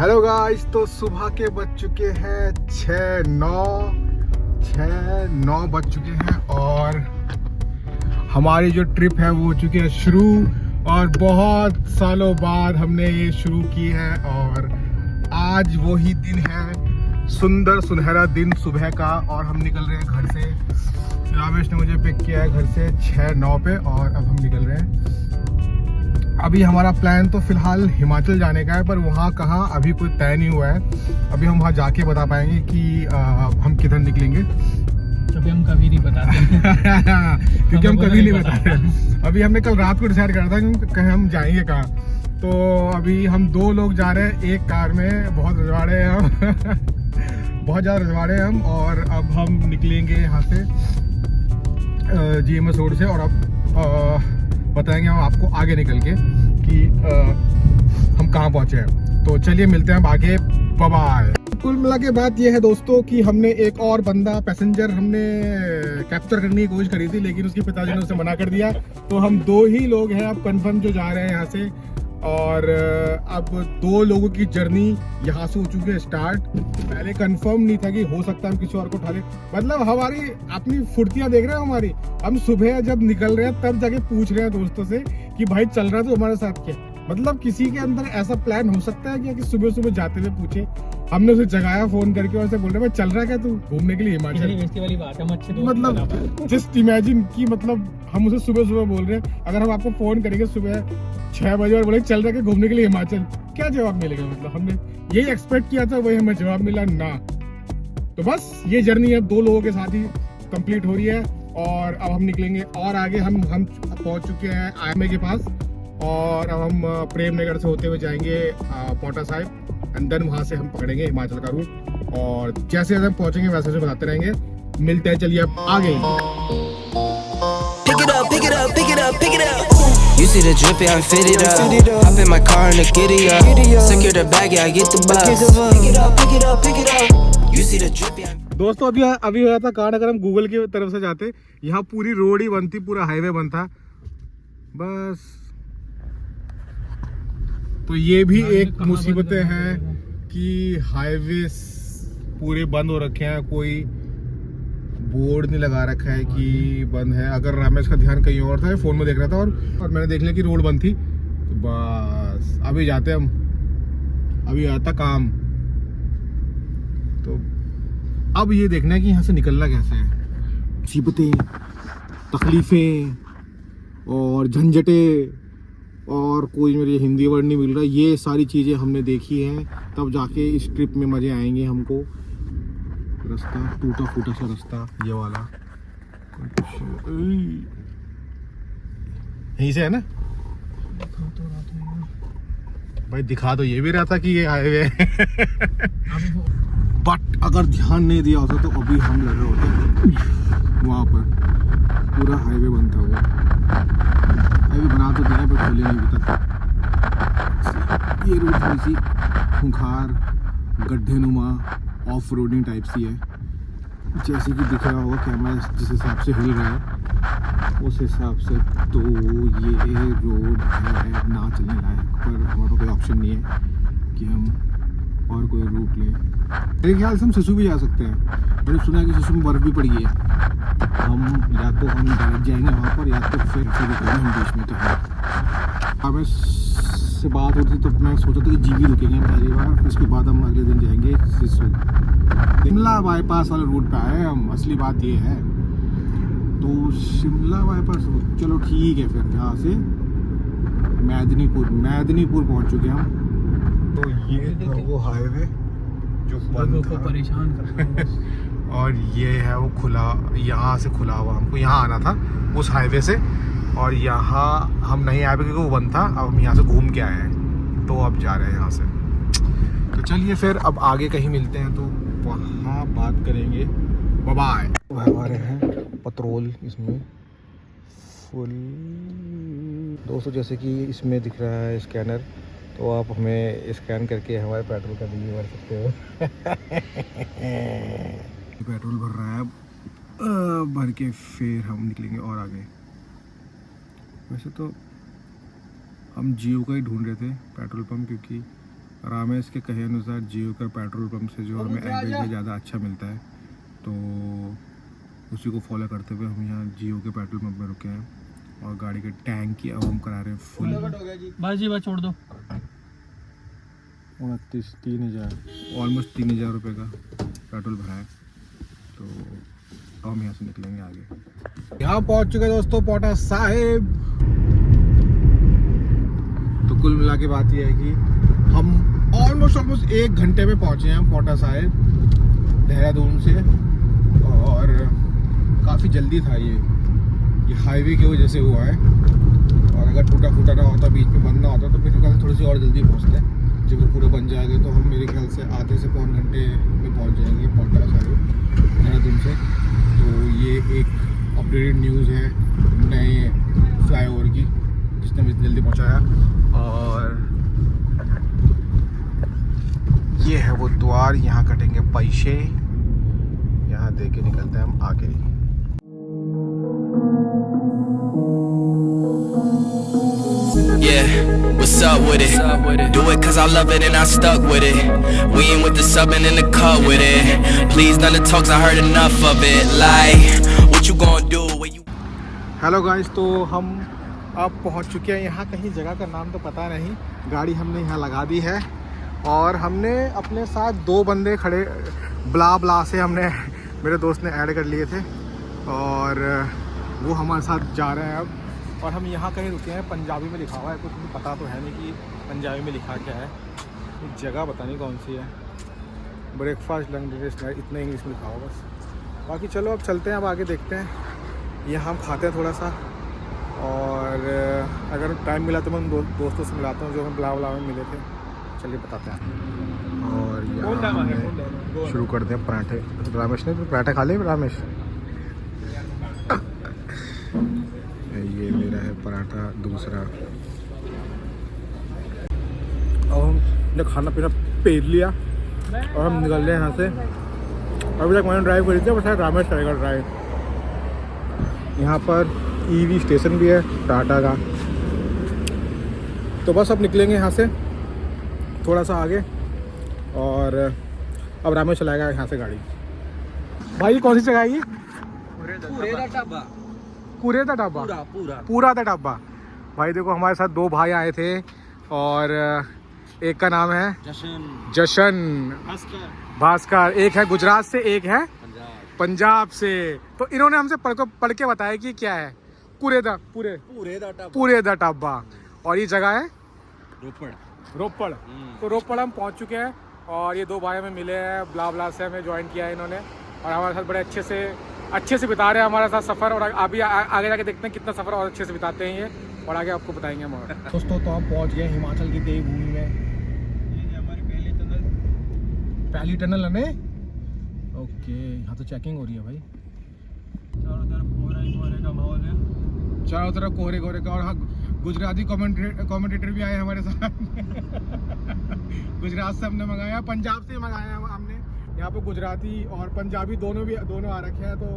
Hello guys, तो सुबह के बज चुके हैं 6:09 बज चुके हैं और हमारी जो ट्रिप है वो हो चुकी है शुरू। और बहुत सालों बाद हमने ये शुरू की है और आज वही दिन है, सुंदर सुनहरा दिन सुबह का। और हम निकल रहे हैं घर से। रामेश ने मुझे पिक किया है घर से 6:09 पे और अब हम निकल रहे हैं। अभी हमारा प्लान तो फिलहाल हिमाचल जाने का है, पर वहाँ कहाँ अभी कोई तय नहीं हुआ है। अभी हम वहाँ जाके बता पाएंगे कि हम किधर निकलेंगे। क्योंकि हम कभी नहीं बताते क्योंकि हम कभी नहीं बताते। अभी हमने कल रात को डिसाइड करा था कि कहीं हम जाएंगे कहाँ। तो अभी हम 2 लोग जा रहे हैं एक कार में। बहुत रजवाड़े हैं हम बहुत ज़्यादा रजवाड़े हैं हम। और अब हम निकलेंगे यहाँ से GMS रोड से और अब बताएंगे हम आपको आगे निकल के कि हम कहाँ पहुँचे हैं। तो चलिए मिलते हैं अब आगे। Bye bye. कुल मिला के बात यह है दोस्तों कि हमने एक और बंदा पैसेंजर हमने कैप्चर करने की कोशिश करी थी, लेकिन उसके पिताजी ने उसे मना कर दिया। तो हम 2 ही लोग हैं अब कंफर्म जो जा रहे हैं यहाँ से। और अब 2 लोगों की जर्नी यहाँ से हो चुकी है स्टार्ट। पहले कंफर्म नहीं था कि हो सकता है हम किसी और को उठा लें। मतलब हमारी अपनी फुर्तियाँ देख रहे हैं हमारी। हम सुबह जब निकल रहे हैं तब जाके पूछ रहे हैं दोस्तों से कि भाई चल रहा है तो हमारे साथ क्या। मतलब किसी के अंदर ऐसा प्लान हो सकता है क्या कि सुबह सुबह जाते हुए पूछे। हमने उसे जगाया फोन करके और उसे बोल रहे मैं चल रहा है क्या तू घूमने के लिए हिमाचल। वाली बात है, मतलब जस्ट इमेजिन कि मतलब हम उसे सुबह सुबह बोल रहे हैं। अगर हम आपको फोन करेंगे सुबह 6 बजे और बोले चल रहा है घूमने के लिए हिमाचल, क्या जवाब मिलेगा। मतलब हमने यही एक्सपेक्ट किया था, वही हमें जवाब मिला ना। तो बस ये जर्नी अब 2 लोगों के साथ ही कंप्लीट हो रही है और अब हम निकलेंगे और आगे। हम पहुंच चुके हैं IMA के पास और अब हम प्रेम नगर से होते हुए जाएंगे पोटा साहिब एंड देन वहां से हम पकड़ेंगे हिमाचल का रूट। और जैसे हम पहुंचेंगे वैसे वैसे बताते रहेंगे। मिलते हैं, चलिए अब आगे। You see the drip, yeah, I'm fitted up. Hop in my car and get it up. Secure the bag, yeah, I get the bus. Pick it up. You see the drip, yeah. दोस्तों अभी हो था कारण अगर हम Google की तरफ से जाते, यहाँ पूरी रोड ही बनती, पूरा हाईवे बनता। बस तो ये भी एक मुसीबतें हैं कि हाईवे पूरे बंद हो रखे हैं। कोई बोर्ड नहीं लगा रखा है कि बंद है। अगर रमेश का ध्यान कहीं और था, फोन में देख रहा था और मैंने देख लिया कि रोड बंद थी। तो बस अभी जाते हम, अभी आता काम। तो अब ये देखना है कि यहाँ से निकलना कैसे है। मुसीबतें, तकलीफें और झंझटें और कोई मेरे हिंदी वर्ड नहीं मिल रहा, ये सारी चीज़ें हमने देखी हैं, तब जाके इस ट्रिप में मज़े आएंगे हमको। रास्ता टूटा फूटा सा रास्ता ये वाला, यहीं से है ना भाई। दिखा तो ये भी रहा था कि ये हाईवे है बट अगर ध्यान नहीं दिया होता तो अभी हम लगे होते वहाँ पर। पूरा हाईवे बनता हुआ, हाईवे बना तो दिया पर खोले नहीं अभी तक। ये रूट थोड़ी सी खूंखार गड्ढे नुमा ऑफ रोडिंग टाइप सी है। जैसे कि दिख रहा होगा कैमरा जिस हिसाब से हिल रहा है उस हिसाब से, तो ये रोड है ना चलने लायक। पर हमारा कोई ऑप्शन नहीं है कि हम और कोई रूट लें। मेरे ख्याल से हम सिसु भी जा सकते हैं। मैंने सुना है कि सिसु में बर्फ़ भी पड़ गई है। हम या तो हम डायरेक्ट जाएंगे वहाँ पर या तो फिर हम बीच में। तो हमें से बात होती तो मैं सोचा था कि जीबी रुकेंगे पहली बार, उसके बाद हम अगले दिन जाएंगे सिसु। शिमला बाईपास वाले रूट पे आए हम, असली बात ये है। तो शिमला बाईपास चलो ठीक है, फिर यहाँ से मैदनीपुर पहुँच चुके हम। तो ये था वो हाईवे जो बंद था परेशान कर और ये है वो खुला, यहाँ से खुला हुआ। हमको यहाँ आना था उस हाईवे से और यहाँ हम नहीं आए क्योंकि वो बंद था। अब हम यहाँ से घूम के आए हैं तो अब जा रहे हैं यहाँ से। तो चलिए फिर अब आगे कहीं मिलते हैं तो वहाँ बात करेंगे। Bye bye. हमारे हैं पेट्रोल इसमें फुल दोस्तों। जैसे कि इसमें दिख रहा है स्कैनर, तो आप हमें स्कैन करके हमारे पेट्रोल का बिल भर सकते हो पेट्रोल भर रहा है अब, भर के फिर हम निकलेंगे और आगे। वैसे तो हम जियो का ही ढूंढ रहे थे पेट्रोल पंप, क्योंकि रामेश के कहे अनुसार जियो का पेट्रोल पंप से जो हमें एवरेज ज़्यादा अच्छा मिलता है, तो उसी को फॉलो करते हुए हम यहाँ जियो के पेट्रोल पंप में रुके हैं और गाड़ी के टैंक की अब हम करा रहे हैं फुल। बस जी बस छोड़ दो। 3,000 ऑलमोस्ट 3,000 रुपये का पेट्रोल भरा है। तो अब हम यहाँ से निकलेंगे आगे। यहाँ पहुँच चुके दोस्तों पोटा साहिब। तो कुल मिला के बात यह है कि हम ऑलमोस्ट 1 घंटे में पहुँचे हैं पोटा साहिब देहरादून से, और काफ़ी जल्दी था ये हाईवे की वजह से हुआ है। और अगर टूटा फूटा ना होता, बीच में बंद ना होता, तो मेरे ख्याल से थोड़ी सी और जल्दी पहुँचते। जब वो पूरा बन जाएगा तो हम मेरे ख्याल से आधे से पौन घंटे में पहुँच जाएंगे पोटा साहिब देहरादून से। तो ये एक अपडेटेड न्यूज़ है नए फ्लाईओवर की, जिसने मुझे जल्दी पहुँचाया। और ये है वो द्वार, यहाँ कटेंगे पैसे, यहाँ दे के निकलते हैं हम आगे। Yeah, what's up with it? Do it cause I love it and I stuck with it. We ain't with the subbing in the cut with it. Please none of the talks, I heard enough of it. Like, what you gonna do when you... hello guys, तो हम अब पहुंच चुके हैं यहाँ। कहीं जगह का नाम तो पता नहीं, गाड़ी हमने यहाँ लगा दी है और हमने अपने साथ 2 बंदे खड़े ब्ला से हमने मेरे दोस्त ने ऐड कर लिए थे और वो हमारे साथ जा रहे हैं अब। और हम यहाँ कहीं रुके हैं, पंजाबी में लिखा हुआ है, कुछ भी पता तो है नहीं कि पंजाबी में लिखा क्या है। जगह पता नहीं कौन सी है, ब्रेकफास्ट लंच डिनर इतना इंग्लिश में लिखा हुआ बस। बाकी चलो अब चलते हैं, अब आगे देखते हैं। यहाँ हम खाते हैं थोड़ा सा, और अगर टाइम मिला तो मैं उन दोस्तों से मिलाता हूँ जो हम ब्ला में मिले थे। चलिए बताते हैं। और यहाँ शुरू करते हैं पराठे। रामेश ने तो पराठा खा लिया रामेश। ये मेरा है पराठा दूसरा। अब हमने खाना पीना पेर लिया और हम निकल रहे हैं यहाँ से। अभी तक मैंने ड्राइव करी थी, बस रामेश करेगा ड्राइव। यहाँ पर ईवी स्टेशन भी है टाटा का। तो बस अब निकलेंगे यहाँ से थोड़ा सा आगे, और अब रामेश चलाएगा यहाँ से गाड़ी। भाई कौन सी जगह है ये? कुरेदा ढाबा। पूरा दा ढाबा। भाई देखो हमारे साथ 2 भाई आए थे और एक का नाम है जशन भास्कर, एक है गुजरात से, एक है पंजाब से। तो इन्होंने हमसे पढ़ के बताया कि क्या है कुरेदा पूरेदा ढाबा, और ये जगह है रोपड़। तो रोपड़ हम पहुंच चुके हैं और ये 2 भाई हमें मिले हैं, ब्ला से हमें ज्वाइन किया है इन्होंने, और हमारे साथ बड़े अच्छे से बिता रहे हैं हमारे साथ सफ़र। और अभी आगे जाके देखते हैं कितना सफ़र और अच्छे से बिताते हैं ये, और आगे आपको बताएंगे हम। दोस्तों तो हम पहुंच गए हिमाचल की देवभूमि में। ये हमारी पहली टनल है ना। ओके, यहाँ तो चेकिंग हो रही है भाई। चारों तरफ कोहरे का माहौल है, चारों तरफ कोहरे का। और हाँ, गुजराती कमेंटेटर भी आए हमारे साथ। गुजरात से हमने मंगाया, पंजाब से मंगाया हमने। यहाँ पे गुजराती और पंजाबी दोनों आ रखे हैं। तो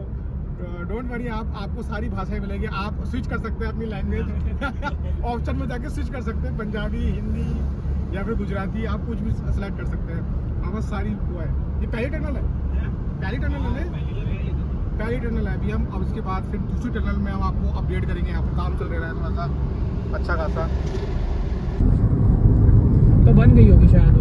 डोंट वरी, आपको सारी भाषाएं मिलेंगी। आप स्विच कर सकते हैं अपनी लैंग्वेज। ऑप्शन में जाके स्विच कर सकते हैं, पंजाबी, हिंदी या फिर गुजराती, आप कुछ भी सेलेक्ट कर सकते हैं। हमारे सारी वो है। ये पहली टनल है पहली टनल है अभी हम। अब इसके बाद फिर दूसरी टनल में हम आपको अपडेट करेंगे। यहाँ पर काम चल रहा है थोड़ा सा अच्छा खासा। तो बन गई होगी शायद।